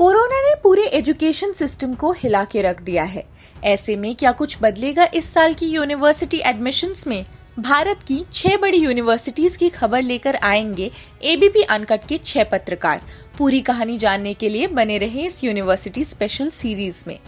Corona ने पूरे education system को हिला के रख दिया है। ऐसे में क्या कुछ बदलेगा इस साल की यूनिवर्सिटी एडमिशन्स में? भारत की 6 बड़ी यूनिवर्सिटीज की खबर लेकर आएंगे एबीपी अनकट के 6 पत्रकार। पूरी कहानी जानने के लिए बने रहे इस यूनिवर्सिटी स्पेशल सीरीज में।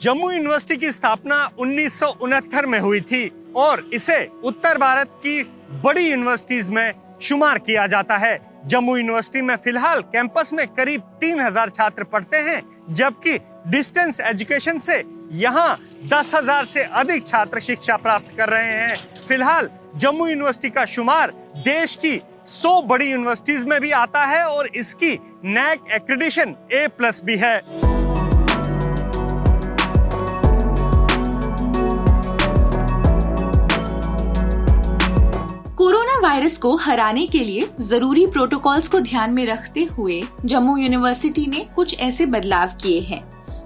जम्मू यूनिवर्सिटी की स्थापना 1969 में हुई थी और इसे उत्तर भारत की बड़ी यूनिवर्सिटीज में शुमार किया जाता है। जम्मू यूनिवर्सिटी में फिलहाल कैंपस में करीब 3000 छात्र पढ़ते हैं, जबकि डिस्टेंस एजुकेशन से यहाँ 10,000 से अधिक छात्र शिक्षा प्राप्त कर रहे हैं। फिलहाल जम्मू यूनिवर्सिटी का शुमार देश की 100 बड़ी यूनिवर्सिटीज में भी आता है और इसकी नैक एक्रेडिशन A+ भी है। कोरोना वायरस को हराने के लिए जरूरी प्रोटोकॉल्स को ध्यान में रखते हुए जम्मू यूनिवर्सिटी ने कुछ ऐसे बदलाव किए हैं।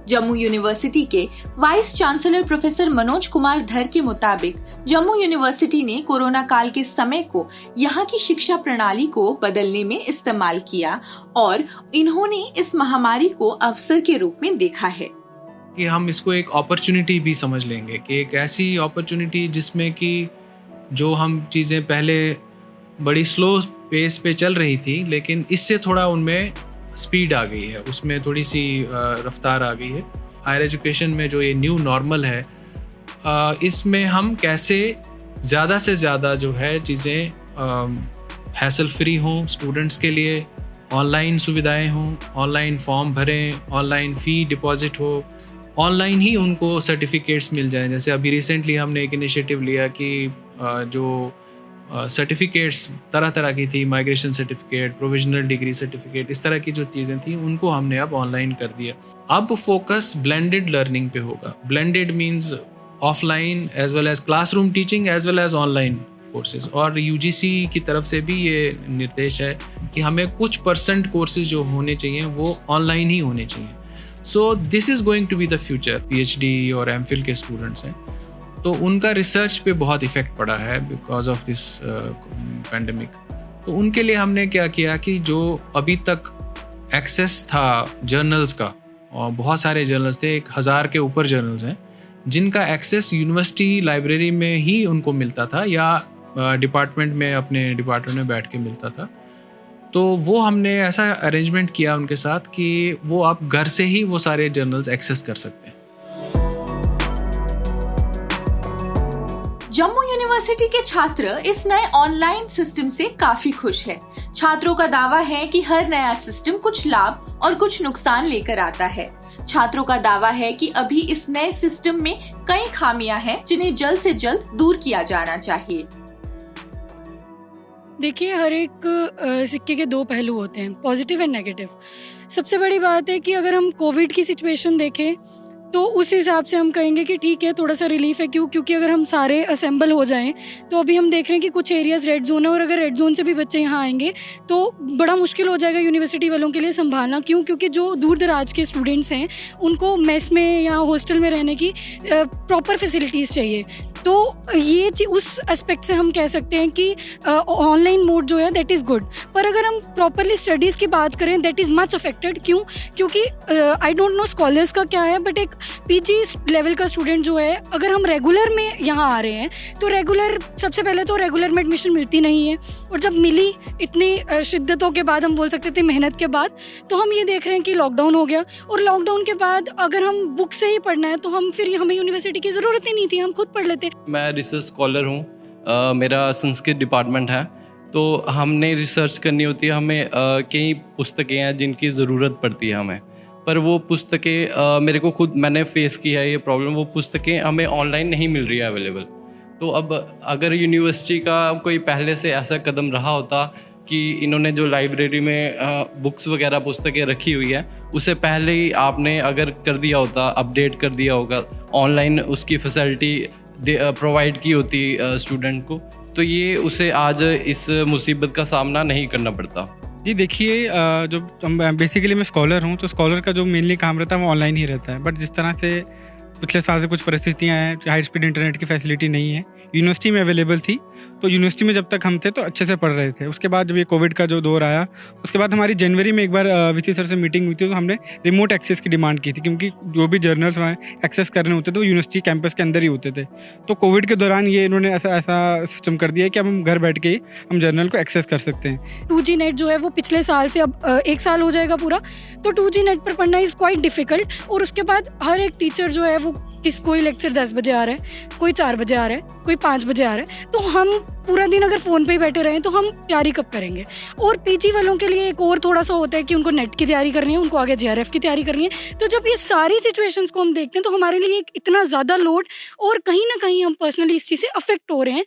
जम्मू यूनिवर्सिटी के vice chancellor professor Manoj Kumar धर के मुताबिक जम्मू यूनिवर्सिटी ने कोरोना काल के समय को यहाँ की शिक्षा प्रणाली को बदलने में इस्तेमाल किया और इन्होंने इस महामारी को अवसर के रूप में देखा है कि हम इसको एक अपॉर्चुनिटी भी समझ लेंगे, कि एक ऐसी अपॉर्चुनिटी जिसमें कि जो हम चीज़ें पहले बड़ी स्लो पेस पे चल रही थी, लेकिन इससे थोड़ा उनमें स्पीड आ गई है, उसमें थोड़ी सी रफ्तार आ गई है। हायर एजुकेशन में जो ये न्यू नॉर्मल है, इसमें हम कैसे ज़्यादा से ज़्यादा जो है चीज़ें हैसल फ्री हों, स्टूडेंट्स के लिए ऑनलाइन सुविधाएं हों, ऑनलाइन फॉर्म भरें, ऑनलाइन फ़ी डिपॉजिट हो, ऑनलाइन ही उनको सर्टिफिकेट्स मिल जाएं। जैसे अभी रिसेंटली हमने एक इनिशिएटिव लिया कि जो सर्टिफिकेट्स तरह तरह की थी, migration certificate, provisional degree certificate, इस तरह की जो चीज़ें थी उनको हमने अब ऑनलाइन कर दिया। अब फोकस ब्लेंडेड लर्निंग पे होगा। Blended means offline as well as classroom teaching as well as online courses. और यूजीसी की तरफ से भी ये निर्देश है कि हमें कुछ % कोर्सेज जो होने चाहिए वो ऑनलाइन ही होने चाहिए। So this is going to be the future. PhD और MPhil के स्टूडेंट्स हैं तो उनका रिसर्च पे बहुत इफ़ेक्ट पड़ा है बिकॉज ऑफ दिस पैंडेमिक। तो उनके लिए हमने क्या किया कि जो अभी तक एक्सेस था जर्नल्स का, और बहुत सारे जर्नल्स थे, 1000 के ऊपर जर्नल्स हैं जिनका एक्सेस यूनिवर्सिटी लाइब्रेरी में ही उनको मिलता था या डिपार्टमेंट में, अपने डिपार्टमेंट में बैठ के मिलता था। तो वो हमने ऐसा अरेंजमेंट किया उनके साथ कि वो आप घर से ही वो सारे जर्नल्स एक्सेस कर सकते हैं। जम्मू यूनिवर्सिटी के छात्र इस नए ऑनलाइन सिस्टम से काफी खुश हैं। छात्रों का दावा है कि हर नया सिस्टम कुछ लाभ और कुछ नुकसान लेकर आता है। छात्रों का दावा है कि अभी इस नए सिस्टम में कई खामियां हैं जिन्हें जल्द से जल्द दूर किया जाना चाहिए। देखिए, हर एक सिक्के के 2 पहलू होते हैं, पॉजिटिव एंड नेगेटिव। सबसे बड़ी बात है कि अगर हम कोविड की सिचुएशन देखें तो उस हिसाब से हम कहेंगे कि ठीक है, थोड़ा सा रिलीफ है। क्योंकि अगर हम सारे असेंबल हो जाएं तो अभी हम देख रहे हैं कि कुछ एरियाज़ रेड जोन है और अगर रेड जोन से भी बच्चे यहाँ आएंगे तो बड़ा मुश्किल हो जाएगा यूनिवर्सिटी वालों के लिए संभालना। क्योंकि जो दूर दराज के स्टूडेंट्स हैं उनको मेस में या हॉस्टल में रहने की प्रॉपर फैसिलिटीज़ चाहिए। तो ये उस एस्पेक्ट से हम कह सकते हैं कि ऑनलाइन मोड जो है दैट इज़ गुड। पर अगर हम प्रॉपरली स्टडीज़ की बात करें दैट इज़ मच अफेक्टेड। क्योंकि आई डोंट नो स्कॉलर्स का क्या है, बट एक PG लेवल का स्टूडेंट जो है, अगर हम रेगुलर में यहाँ आ रहे हैं तो सबसे पहले तो रेगुलर में एडमिशन मिलती नहीं है, और जब मिली इतनी शिद्दतों के बाद, हम बोल सकते थे मेहनत के बाद, तो हम ये देख रहे हैं कि लॉकडाउन हो गया। और लॉकडाउन के बाद अगर हम बुक से ही पढ़ना है तो हमें यूनिवर्सिटी की ज़रूरत ही नहीं थी, हम खुद पढ़ लेते। मैं रिसर्च स्कॉलर हूँ, मेरा संस्कृत डिपार्टमेंट है, तो हमने रिसर्च करनी होती है। हमें कई पुस्तकें हैं जिनकी ज़रूरत पड़ती है हमें, पर वो पुस्तकें मेरे को खुद मैंने फेस किया है ये प्रॉब्लम, वो पुस्तकें हमें ऑनलाइन नहीं मिल रही है अवेलेबल। तो अब अगर यूनिवर्सिटी का कोई पहले से ऐसा कदम रहा होता कि इन्होंने जो लाइब्रेरी में बुक्स वगैरह पुस्तकें रखी हुई है उसे पहले ही आपने अगर कर दिया होता, अपडेट कर दिया होगा, ऑनलाइन उसकी फैसिलिटी प्रोवाइड की होती स्टूडेंट को, तो ये उसे आज इस मुसीबत का सामना नहीं करना पड़ता। जी देखिए, जो बेसिकली मैं स्कॉलर हूँ, तो स्कॉलर का जो मेनली काम रहता है वो ऑनलाइन ही रहता है। बट जिस तरह से पिछले साल से कुछ परिस्थितियाँ हैं, हाई स्पीड इंटरनेट की फैसिलिटी नहीं है, यूनिवर्सिटी में अवेलेबल थी, तो यूनिवर्सिटी में जब तक हम थे तो अच्छे से पढ़ रहे थे। उसके बाद जब ये कोविड का जो दौर आया, उसके बाद हमारी जनवरी में एक बार वीसी सर से मीटिंग हुई थी, तो हमने रिमोट एक्सेस की डिमांड की थी, क्योंकि जो भी जर्नल्स वहाँ एक्सेस करने होते थे वो यूनिवर्सिटी कैंपस के अंदर ही होते थे। तो कोविड के दौरान ये इन्होंने ऐसा सिस्टम कर दिया है कि अब हम घर बैठ के ही हम जर्नल को एक्सेस कर सकते हैं। 2G नेट जो है वो पिछले साल से अब 1 साल हो जाएगा पूरा, तो 2G नेट पर पढ़ना इज़ क्वाइट डिफ़िकल्ट। और उसके बाद हर एक टीचर जो है वो कोई लेक्चर 10 बजे आ रहा है, कोई 4 बजे आ रहा है, कोई 5 बजे आ रहा है, तो हम पूरा दिन अगर फ़ोन पे ही बैठे रहें तो हम तैयारी कब करेंगे। और पीजी वालों के लिए एक और थोड़ा सा होता है कि उनको नेट की तैयारी करनी है, उनको आगे JRF की तैयारी करनी है। तो जब ये सारी सिचुएशंस को हम देखते हैं तो हमारे लिए एक इतना ज़्यादा लोड, और कहीं ना कहीं हम पर्सनली इस चीज़ से अफेक्ट हो रहे हैं।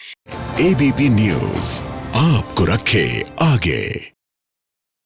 ABP न्यूज़ आपको रखे आगे।